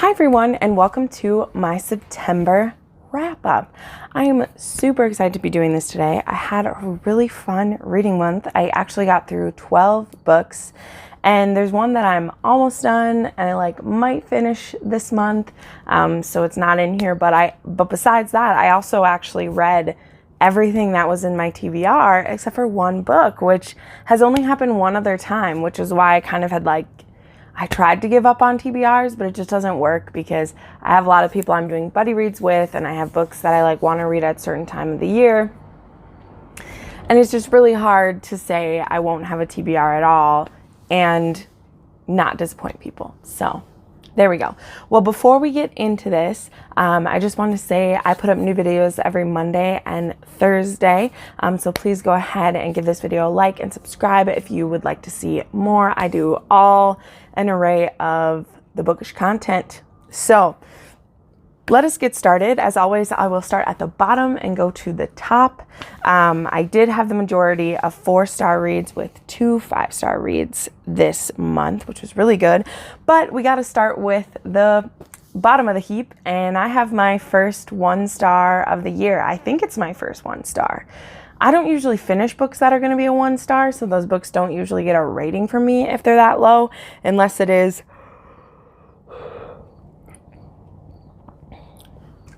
Hi everyone, and welcome to my September wrap up. I am super excited to be doing this today. I had a really fun reading month. I actually got through 12 books, and there's one that I'm almost done and I might finish this month. So it's not in here, but besides that, I also actually read everything that was in my TBR except for one book, which has only happened one other time, which is why I kind of had I tried to give up on TBRs, but it just doesn't work because I have a lot of people I'm doing buddy reads with, and I have books that I want to read at a certain time of the year. And it's just really hard to say I won't have a TBR at all and not disappoint people. So there we go. Well, before we get into this, I just want to say I put up new videos every Monday and Thursday. So please go ahead and give this video a like and subscribe if you would like to see more. I do an array of the bookish content. So let us get started. As always, I will start at the bottom and go to the top. I did have the majority of 4-star reads with 2 5-star reads this month, which was really good. But we got to start with the bottom of the heap, and I have my first 1-star of the year. I think it's my first 1-star. I don't usually finish books that are going to be a 1-star, so those books don't usually get a rating from me if they're that low, unless it is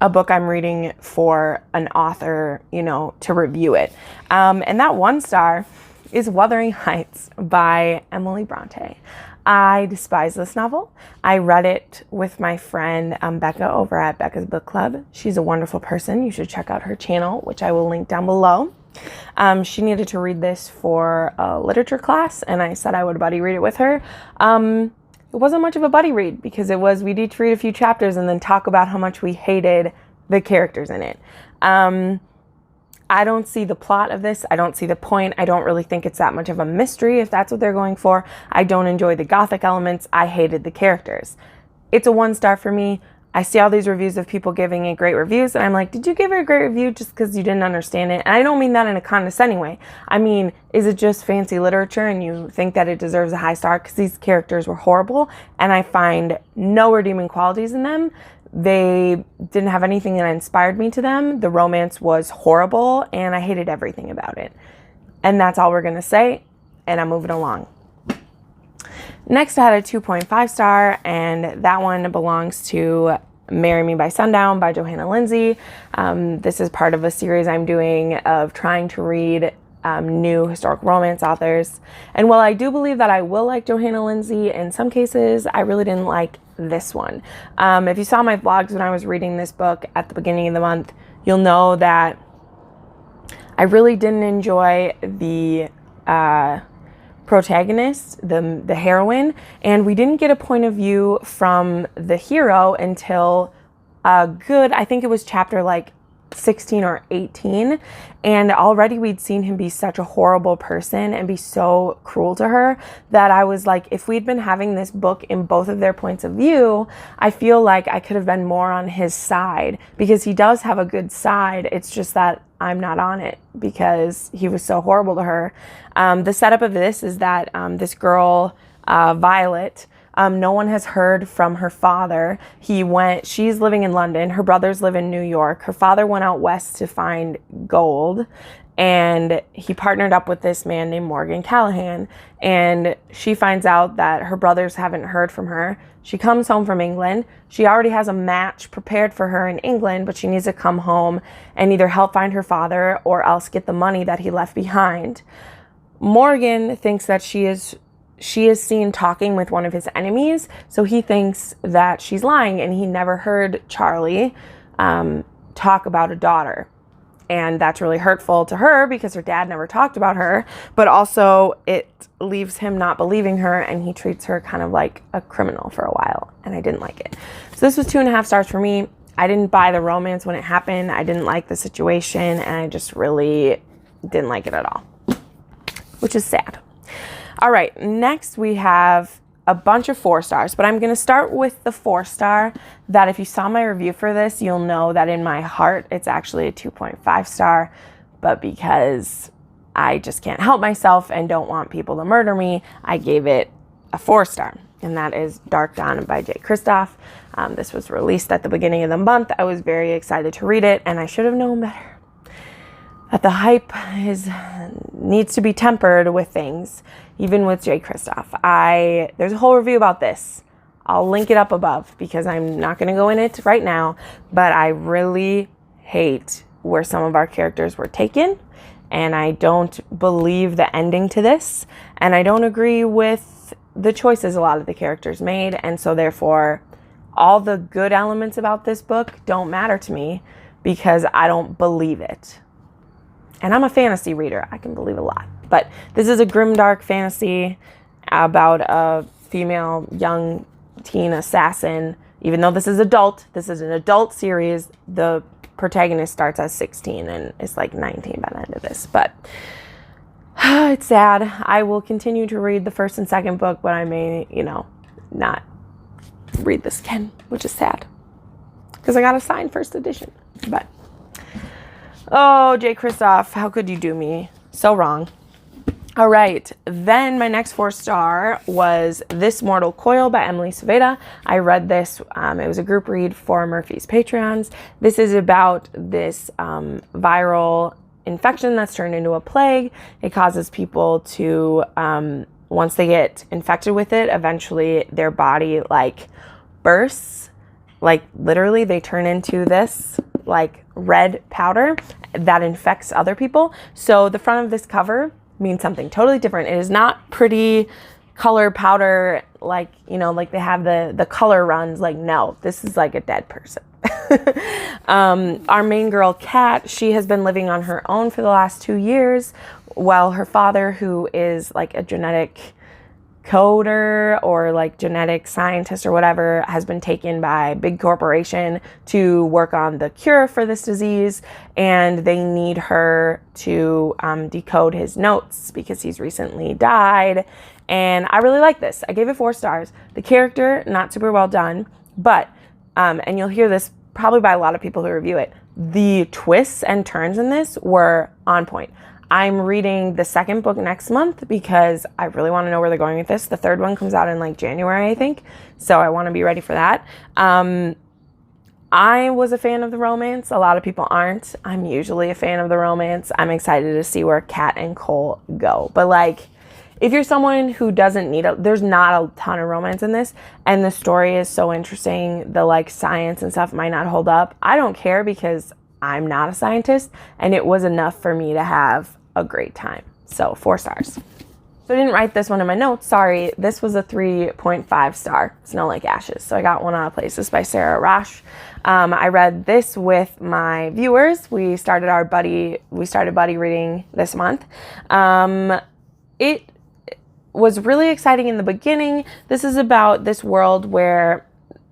a book I'm reading for an author, to review it. And that 1-star is Wuthering Heights by Emily Bronte. I despise this novel. I read it with my friend Becca over at Becca's Book Club. She's a wonderful person. You should check out her channel, which I will link down below. She needed to read this for a literature class, and I said I would buddy read it with her. It wasn't much of a buddy read because we'd each read a few chapters and then talk about how much we hated the characters in it. I don't see the plot of this. I don't see the point. I don't really think it's that much of a mystery if that's what they're going for. I don't enjoy the gothic elements. I hated the characters. It's a 1-star for me. I see all these reviews of people giving it great reviews, and I'm like, did you give it a great review just because you didn't understand it? And I don't mean that in a condescending way. I mean, is it just fancy literature and you think that it deserves a high star? Because these characters were horrible, and I find no redeeming qualities in them. They didn't have anything that inspired me to them. The romance was horrible, and I hated everything about it. And that's all we're going to say, and I'm moving along. Next, I had a 2.5 star, and that one belongs to Marry Me by Sundown by Johanna Lindsey. This is part of a series I'm doing of trying to read new historic romance authors. And while I do believe that I will like Johanna Lindsey, in some cases, I really didn't like this one. If you saw my vlogs when I was reading this book at the beginning of the month, you'll know that I really didn't enjoy the protagonist, the heroine, and we didn't get a point of view from the hero until I think it was chapter 16 or 18, and already we'd seen him be such a horrible person and be so cruel to her that I was like, if we'd been having this book in both of their points of view, I feel like I could have been more on his side, because he does have a good side. It's just that I'm not on it because he was so horrible to her. The setup of this is that this girl, Violet, no one has heard from her father. She's living in London. Her brothers live in New York. Her father went out west to find gold, and he partnered up with this man named Morgan Callahan. And she finds out that her brothers haven't heard from her. She comes home from England. She already has a match prepared for her in England, but she needs to come home and either help find her father or else get the money that he left behind. Morgan thinks that she is seen talking with one of his enemies, so he thinks that she's lying, and he never heard Charlie talk about a daughter. And that's really hurtful to her because her dad never talked about her, but also it leaves him not believing her, and he treats her kind of like a criminal for a while, and I didn't like it. So this was 2.5 stars for me. I didn't buy the romance when it happened. I didn't like the situation, and I just really didn't like it at all, which is sad. All right, next we have a bunch of 4 stars, but I'm going to start with the 4-star that if you saw my review for this, you'll know that in my heart, it's actually a 2.5 star, but because I just can't help myself and don't want people to murder me, I gave it a 4-star. and that is Dark Dawn by J. Kristoff. This was released at the beginning of the month. I was very excited to read it, and I should have known better. That the hype needs to be tempered with things, even with J. Kristoff. There's a whole review about this. I'll link it up above because I'm not going to go in it right now, but I really hate where some of our characters were taken, and I don't believe the ending to this, and I don't agree with the choices a lot of the characters made, and so therefore all the good elements about this book don't matter to me because I don't believe it. And I'm a fantasy reader. I can believe a lot. But this is a grimdark fantasy about a female young teen assassin. Even though this is an adult series, the protagonist starts as 16 and is like 19 by the end of this. But it's sad. I will continue to read the first and second book, but I may, not read this again, which is sad. Because I got a signed first edition. But, oh, J. Kristoff, how could you do me so wrong? All right, then my next 4-star was This Mortal Coil by Emily Saveda. I read this. It was a group read for Murphy's Patreons. This is about this viral infection that's turned into a plague. It causes people to, once they get infected with it, eventually their body bursts. Literally they turn into this red powder that infects other people. So the front of this cover means something totally different. It is not pretty color powder they have the color runs. No, this is a dead person. Our main girl, Kat, she has been living on her own for the last 2 years while her father, who is a genetic coder or genetic scientist or whatever, has been taken by a big corporation to work on the cure for this disease, and they need her to decode his notes because he's recently died. And I really like this. I gave it 4 stars. The character, not super well done, but and you'll hear this probably by a lot of people who review it, the twists and turns in this were on point. I'm reading the second book next month because I really want to know where they're going with this. The third one comes out in January, I think. So I want to be ready for that. I was a fan of the romance. A lot of people aren't. I'm usually a fan of the romance. I'm excited to see where Kat and Cole go. But if you're someone who doesn't need there's not a ton of romance in this, and the story is so interesting, the science and stuff might not hold up. I don't care because I'm not a scientist, and it was enough for me to have a great time. So 4 stars. So I didn't write this one in my notes. Sorry. This was a 3.5 star. Snow Like Ashes. So I got One Out of Places by Sarah Rosh. I read this with my viewers. We started buddy reading this month. It was really exciting in the beginning. This is about this world where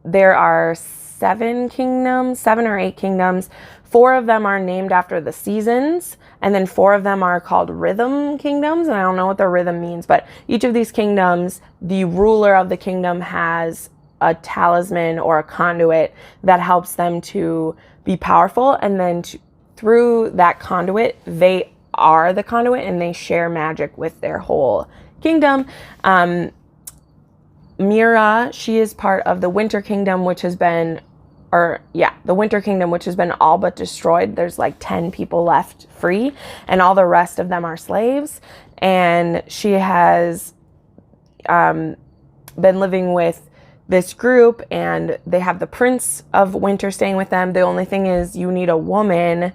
there are 7 or 8 kingdoms. 4 of them are named after the seasons, and then 4 of them are called rhythm kingdoms, and I don't know what the rhythm means, but each of these kingdoms, the ruler of the kingdom has a talisman or a conduit that helps them to be powerful, and then through that conduit, they are the conduit, and they share magic with their whole kingdom. Mira, she is part of the Winter Kingdom, which has been the Winter Kingdom, which has been all but destroyed. There's 10 people left free, and all the rest of them are slaves. And she has been living with this group, and they have the Prince of Winter staying with them. The only thing is you need a woman,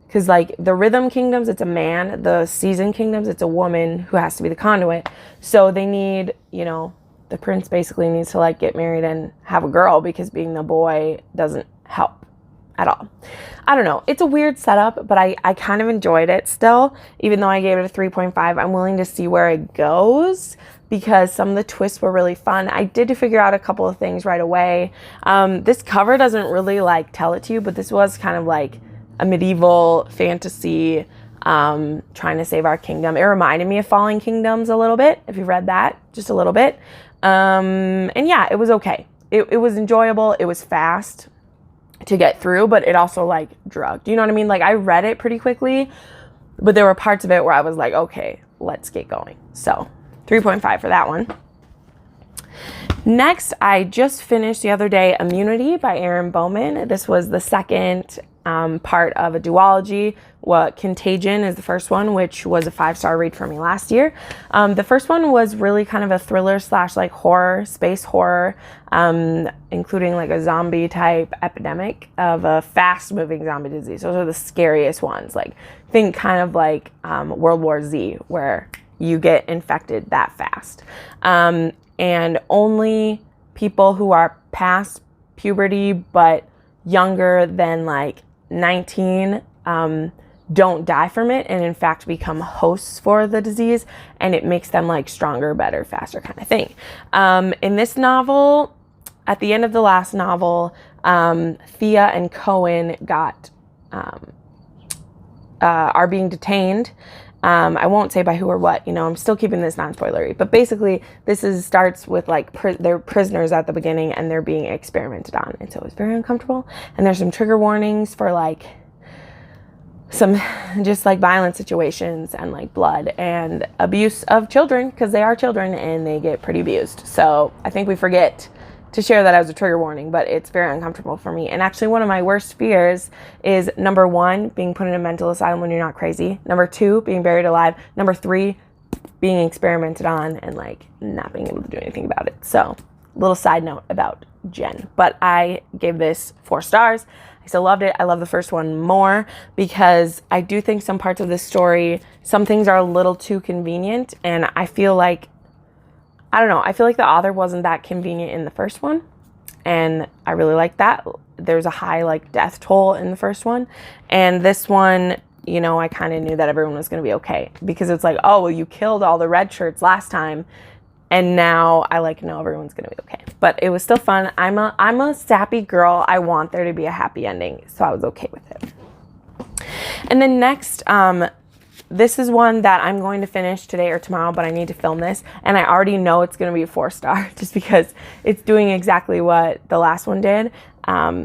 because the Rhythm Kingdoms, it's a man. The Season Kingdoms, it's a woman who has to be the conduit. So they need, the prince basically needs to get married and have a girl because being the boy doesn't help at all. I don't know. It's a weird setup, but I kind of enjoyed it still. Even though I gave it a 3.5, I'm willing to see where it goes because some of the twists were really fun. I did figure out a couple of things right away. This cover doesn't really tell it to you, but this was kind of a medieval fantasy trying to save our kingdom. It reminded me of Falling Kingdoms a little bit, if you read that, just a little bit. And yeah, it was okay. It was enjoyable. It was fast to get through, but it also drugged. You know what I mean? I read it pretty quickly, but there were parts of it where I was okay, let's get going. So 3.5 for that one. Next, I just finished the other day Immunity by Erin Bowman. This was the second part of a duology. Contagion is the first one, which was a 5-star read for me last year. The first one was really kind of a thriller / like horror, space horror, including like a zombie type epidemic of a fast moving zombie disease. Those are the scariest ones. Like think kind of like World War Z, where you get infected that fast. And only people who are past puberty but younger than like 19 don't die from it, and in fact become hosts for the disease, and it makes them like stronger, better, faster kind of thing. In this novel, at the end of the last novel, Thea and Cohen are being detained. I won't say by who or what, I'm still keeping this non-spoilery, but basically this starts with like they're prisoners at the beginning and they're being experimented on, and so it's very uncomfortable, and there's some trigger warnings for like some just like violent situations and like blood and abuse of children, because they are children and they get pretty abused. So I think we forget to share that as a trigger warning, but it's very uncomfortable for me. And actually one of my worst fears is, number 1, being put in a mental asylum when you're not crazy. Number 2, being buried alive. Number 3, being experimented on and like not being able to do anything about it. So little side note about Jenn, but I gave this 4 stars. I still loved it. I love the first one more because I do think some parts of this story, some things are a little too convenient, and I feel like the author wasn't that convenient in the first one, and I really like that. There's a high like death toll in the first one, and this one, I kind of knew that everyone was going to be okay, because it's like, oh, well, you killed all the red shirts last time, and now I know everyone's going to be okay. But it was still fun. I'm a sappy girl. I want there to be a happy ending, so I was okay with it. And then next, this is one that I'm going to finish today or tomorrow, but I need to film this, and I already know it's going to be a 4-star just because it's doing exactly what the last one did,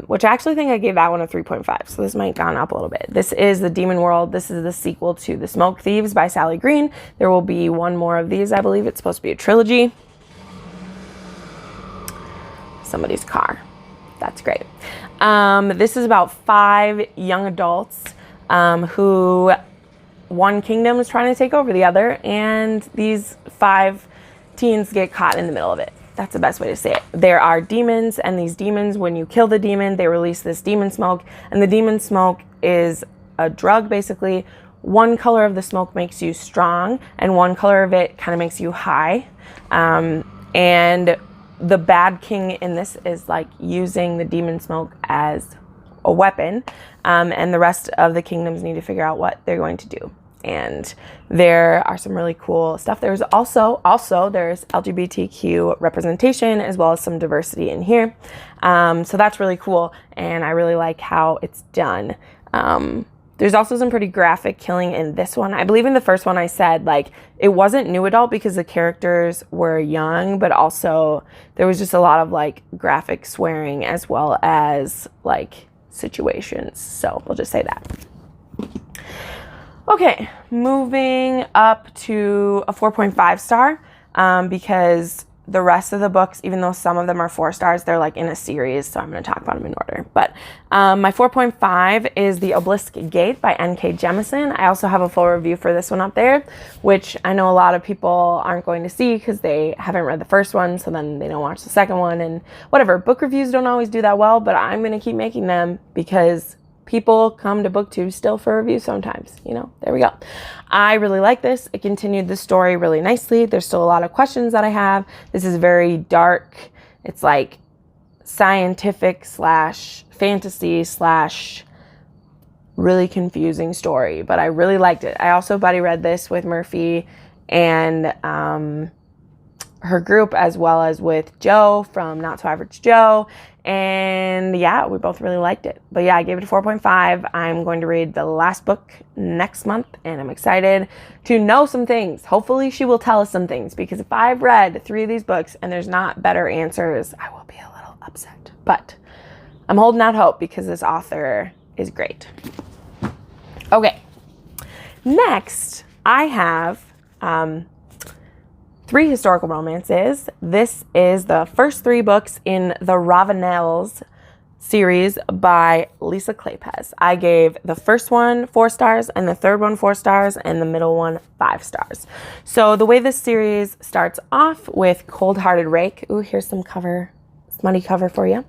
which I actually think I gave that one a 3.5, so this might have gone up a little bit. This is The Demon World. This is the sequel to The Smoke Thieves by Sally Green. There will be one more of these, I believe. It's supposed to be a trilogy. Somebody's car. That's great. This is about 5 young adults who one kingdom is trying to take over the other, and these 5 teens get caught in the middle of it. That's the best way to say it. There are demons, and these demons, when you kill the demon, they release this demon smoke, and the demon smoke is a drug, basically. One color of the smoke makes you strong, and one color of it kind of makes you high. And the bad king in this is like using the demon smoke as a weapon, and the rest of the kingdoms need to figure out what they're going to do. And there are some really cool stuff. There's also there's LGBTQ representation as well as some diversity in here. So that's really cool, and I really like how it's done. There's also some pretty graphic killing in this one. I believe in the first one I said like it wasn't new adult because the characters were young, but also there was just a lot of like graphic swearing as well as like situations. So we'll just say that. Okay, moving up to a 4.5 star because the rest of the books, even though some of them are 4 stars, they're like in a series, so I'm going to talk about them in order. But my 4.5 is The Obelisk Gate by N.K. Jemisin. I also have a full review for this one up there, which I know a lot of people aren't going to see because they haven't read the first one, so then they don't watch the second one, and whatever. Book reviews don't always do that well, but I'm going to keep making them because people come to Booktube still for reviews sometimes, there we go. I really like this. It continued the story really nicely. There's still a lot of questions that I have. This is very dark. It's like scientific / fantasy / really confusing story, but I really liked it. I also buddy read this with Murphy and her group, as well as with Joe from Not So Average Joe. And yeah, we both really liked it. But yeah, I gave it a 4.5. I'm going to read the last book next month, and I'm excited to know some things. Hopefully she will tell us some things, because if I've read 3 of these books and there's not better answers, I will be a little upset. But I'm holding out hope because this author is great. Okay. Next, I have 3 historical romances. This is the first 3 books in the Ravenels series by Lisa Kleypas. I gave the first one 4 stars and the third one 4 stars and the middle one 5 stars. So the way this series starts off with Coldhearted Rake. Ooh, here's some smutty cover for you.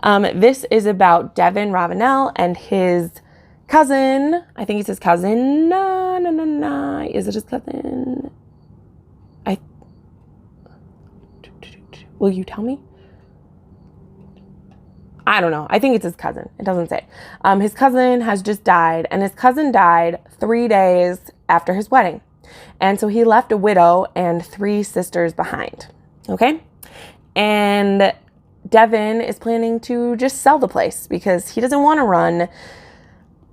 This is about Devin Ravenel and his cousin. I think it's his cousin. No. Is it his cousin? Will you tell me? I don't know. I think it's his cousin. It doesn't say. His cousin has just died, and his cousin died 3 days after his wedding. And so he left a widow and 3 sisters behind. Okay? And Devin is planning to just sell the place because he doesn't want to run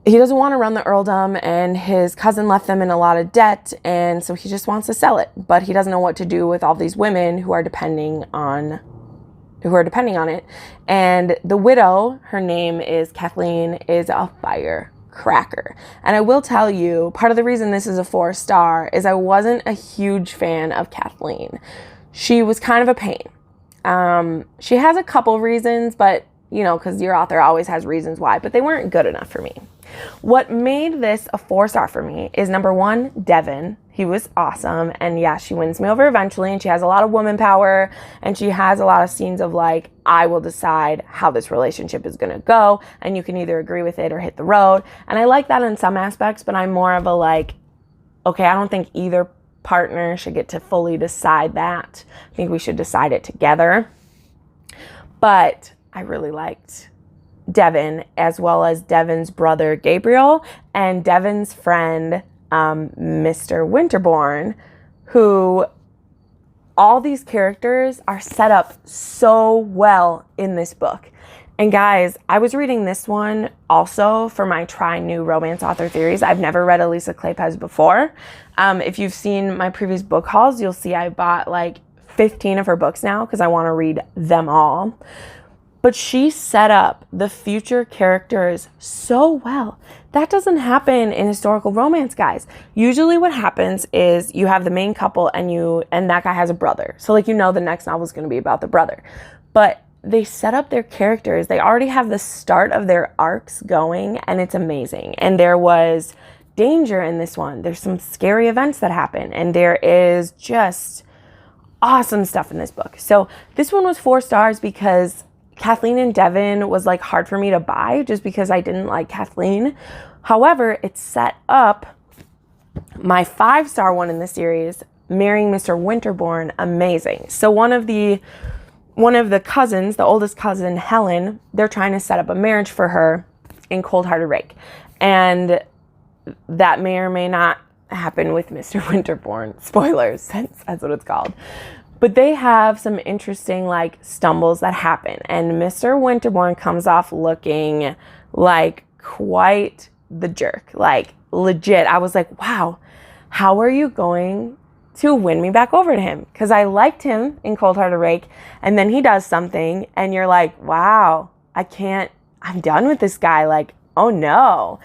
the earldom, and his cousin left them in a lot of debt, and so he just wants to sell it. But he doesn't know what to do with all these women who are depending on it. And the widow, her name is Kathleen, is a firecracker. And I will tell you, part of the reason this is a 4 star is I wasn't a huge fan of Kathleen. She was kind of a pain. She has a couple reasons, but because your author always has reasons why, but they weren't good enough for me. What made this a 4 star for me is, number 1, Devin. He was awesome. And yeah, she wins me over eventually, and she has a lot of woman power, and she has a lot of scenes of like, I will decide how this relationship is going to go, and you can either agree with it or hit the road. And I like that in some aspects, but I'm more of a like, okay, I don't think either partner should get to fully decide that. I think we should decide it together. But I really liked Devin, as well as Devin's brother Gabriel and Devin's friend Mr. Winterbourne, who all these characters are set up so well in this book. And guys, I was reading this one also for my try new romance author theories. I've never read a Lisa Kleypas before. If you've seen my previous book hauls, you'll see I bought like 15 of her books now because I want to read them all. But she set up the future characters so well. That doesn't happen in historical romance, guys. Usually what happens is you have the main couple and that guy has a brother. So like, the next novel is going to be about the brother. But they set up their characters. They already have the start of their arcs going, and it's amazing. And there was danger in this one. There's some scary events that happen, and there is just awesome stuff in this book. So this one was 4 stars because Kathleen and Devin was like hard for me to buy just because I didn't like Kathleen. However, it set up my 5 star one in the series, Marrying Mr. Winterbourne, amazing. So one of the cousins, the oldest cousin, Helen, they're trying to set up a marriage for her in Coldhearted Rake. And that may or may not happen with Mr. Winterbourne. Spoilers, that's what it's called. But they have some interesting like stumbles that happen. And Mr. Winterbourne comes off looking like quite the jerk. Like legit. I was like, wow, how are you going to win me back over to him? Because I liked him in Coldhearted Rake. And then he does something and you're like, wow, I'm done with this guy. Like, oh no.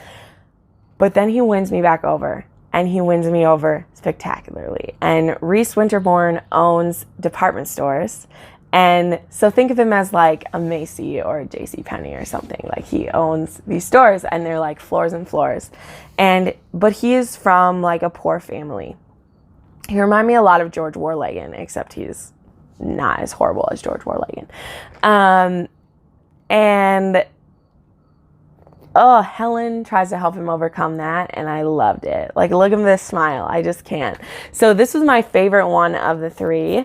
But then he wins me back over. And he wins me over spectacularly. And Reese Winterbourne owns department stores. And so think of him as like a Macy or a JCPenney or something. Like he owns these stores and they're like floors and floors. But he is from like a poor family. He reminds me a lot of George Warlegan, except he's not as horrible as George Warlegan. Helen tries to help him overcome that, and I loved it. Like, look at this smile. I just can't. So this was my favorite one of the 3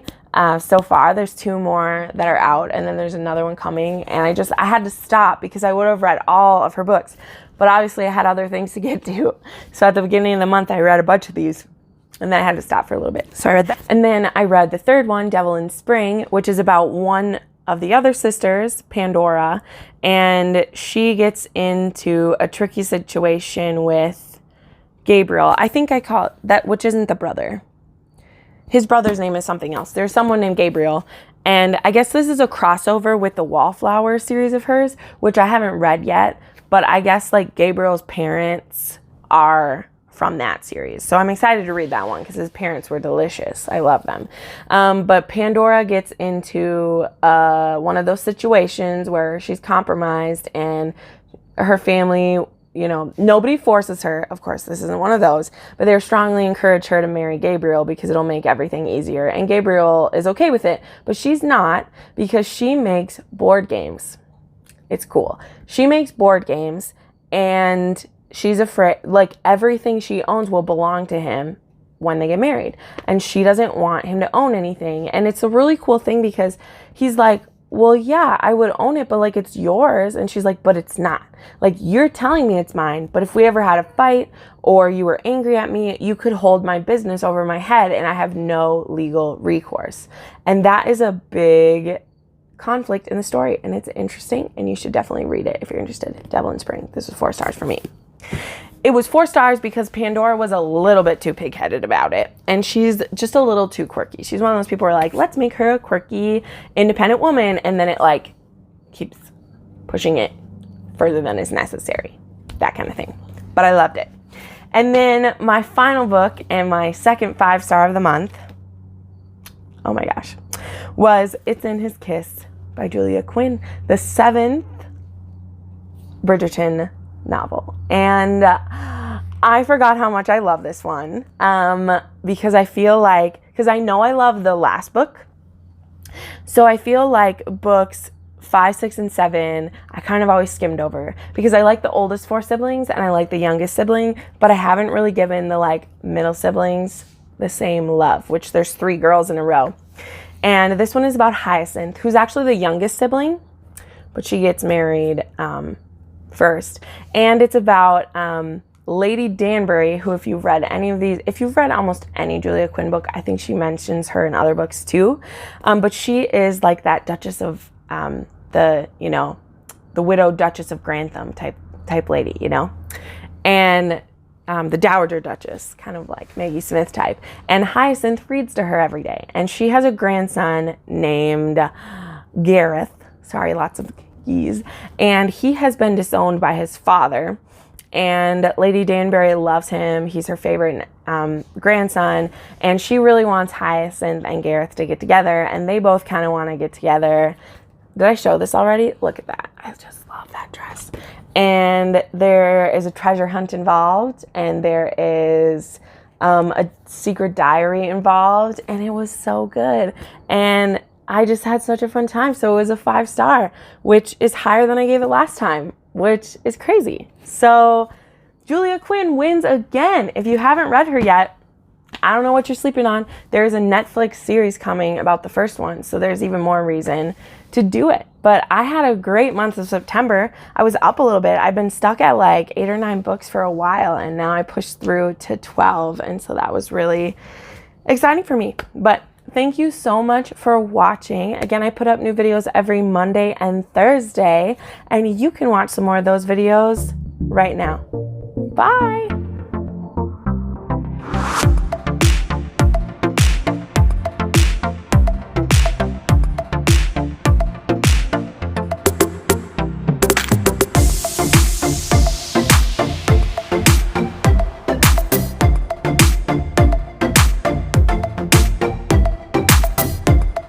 so far. There's 2 more that are out, and then there's another one coming, and I had to stop because I would have read all of her books, but obviously I had other things to get to. So at the beginning of the month, I read a bunch of these, and then I had to stop for a little bit. So I read that. And then I read the 3rd one, Devil in Spring, which is about one of the other sisters, Pandora, and she gets into a tricky situation with Gabriel. I think I call it that, which isn't the brother. His brother's name is something else. There's someone named Gabriel, and I guess this is a crossover with the Wallflower series of hers, which I haven't read yet, but I guess like Gabriel's parents are from that series. So I'm excited to read that one because his parents were delicious. I love them. But Pandora gets into one of those situations where she's compromised and her family, you know, nobody forces her. Of course, this isn't one of those, but they strongly encourage her to marry Gabriel because it'll make everything easier. And Gabriel is okay with it, but she's not, because she makes board games. It's cool. She makes board games, and she's afraid, like, everything she owns will belong to him when they get married. And she doesn't want him to own anything. And it's a really cool thing because he's like, well, yeah, I would own it, but like, it's yours. And she's like, but it's not. Like, you're telling me it's mine, but if we ever had a fight or you were angry at me, you could hold my business over my head and I have no legal recourse. And that is a big conflict in the story, and it's interesting, and you should definitely read it if you're interested. Devil in Spring. This was 4 stars for me. It was 4 stars because Pandora was a little bit too pig-headed about it. And she's just a little too quirky. She's one of those people who are like, let's make her a quirky, independent woman. And then it like keeps pushing it further than is necessary. That kind of thing. But I loved it. And then my final book and my second 5-star of the month, oh my gosh, was It's in His Kiss by Julia Quinn, the 7th Bridgerton novel. And I forgot how much I love this one, because I feel like, because I know I love the last book, so I feel like books 5, 6, and 7 I kind of always skimmed over because I like the oldest 4 siblings and I like the youngest sibling, but I haven't really given the like middle siblings the same love, which there's 3 girls in a row. And this one is about Hyacinth, who's actually the youngest sibling, but she gets married first. And it's about Lady Danbury, who, if you've read any of these, if you've read almost any Julia Quinn book, I think she mentions her in other books too. But she is like that Duchess of the widowed Duchess of Grantham type lady, you know, and the Dowager Duchess, kind of like Maggie Smith type. And Hyacinth reads to her every day, and she has a grandson named Gareth. Sorry, lots of E's. And he has been disowned by his father, and Lady Danbury loves him. He's her favorite grandson, and she really wants Hyacinth and Gareth to get together, and they both kind of want to get together. Did I show this already? Look at that. I just love that dress. And there is a treasure hunt involved, and there is a secret diary involved, and it was so good. And I just had such a fun time. So it was a 5-star, which is higher than I gave it last time, which is crazy. So Julia Quinn wins again. If you haven't read her yet, I don't know what you're sleeping on. There's a Netflix series coming about the first one, so there's even more reason to do it. But I had a great month of September. I was up a little bit. I've been stuck at like 8 or 9 books for a while, and now I pushed through to 12, and so that was really exciting for me. But thank you so much for watching. Again, I put up new videos every Monday and Thursday, and you can watch some more of those videos right now. Bye!